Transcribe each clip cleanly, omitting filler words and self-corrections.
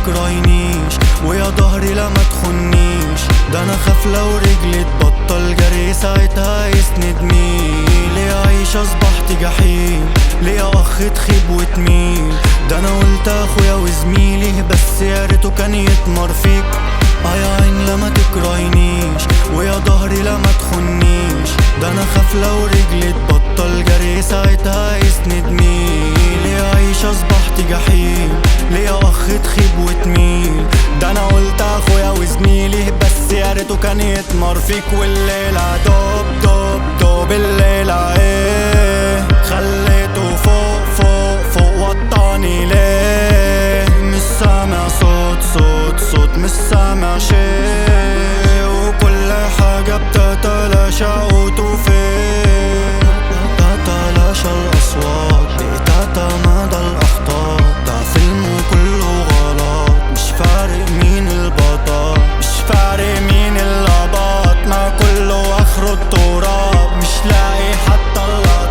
تكرهنيش ويا ضهري لا ما تخنيش. ده انا خاف لو رجلي تبطل جري ساعتها يسند مين. ليه عايش اصبحت جحيم، ليه اخ تخيب وتميل. ده انا قلت اخويا وزميلي بس يا ريته كان يتمر فيك. يا عين لا ما تكرهنيش ويا ضهري لا ما تخنيش. ده انا خاف لو رجلي تبطل جري ساعتها يسند مين. ليه عايش اصبحت جحيم، ليه اخ تخيب وتميل. ده انا قلت اخويا وزميلي بس يا ريته كان يتمر فيك. والليلة دوب دوب دوب الليلة ايه خليته فوق فوق فوق وطاني ليه. مش سامع صوت صوت صوت مش سامع شي. وكل حاجة بتتلاشى وتفيد. تتلاشى الأصوات بتتمادى الأخطاء. ده فيلم وكله غلط مش فارق مين البطل مش فارق مين اللبط. ما كله آخره التراب مش لاقي حتى اللضاء.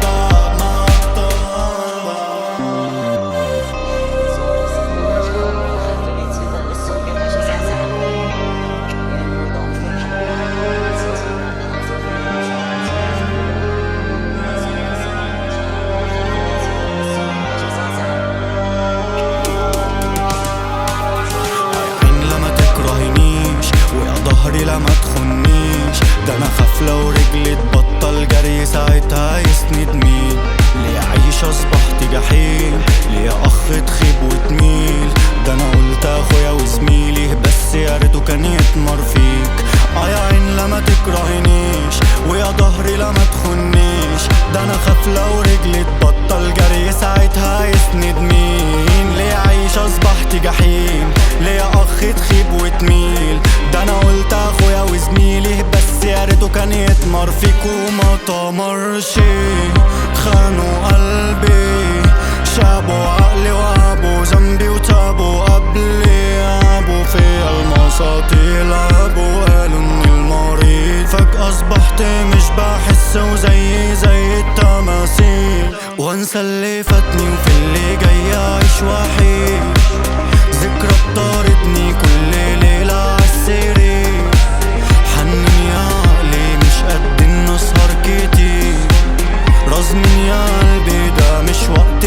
ضهري لا ما تخنيش. ده انا خاف لو رجلي تبطل جري ساعتها يسند مين. ليه عايش اصبحت جحيم، ليه اخ تخيب وتميل. ده انا قلت اخويا وزميلي بس يا ريته كان يتمر فيك. يا عين لا ما تكرهنيش ويا ضهري لا ما تخنيش. ده انا خاف لو رجلي تبطل جري ساعتها يسند مين. ليه عايش اصبحت جحيم، ليه اخ تخيب وتميل. ده انا قلت اخويا وزميلي بس يا ريته كان يتمر فيك. وما تمرش خانوا قلبي شابوا عقلي وابوا ذنبي وتابوا قبلي. عابوا في المساطيل لعبوا قالوا اني المريض. فجأة اصبحت مش بحس وزي التماثيل. وانسى اللي فاتني وفي اللي جاي اعيش وحيد. ذكرى بطاردني كل ليلة عالسرير. حنن يا عقلي مش قد النسهر كتير. رزمن يا قلبي ده مش وقت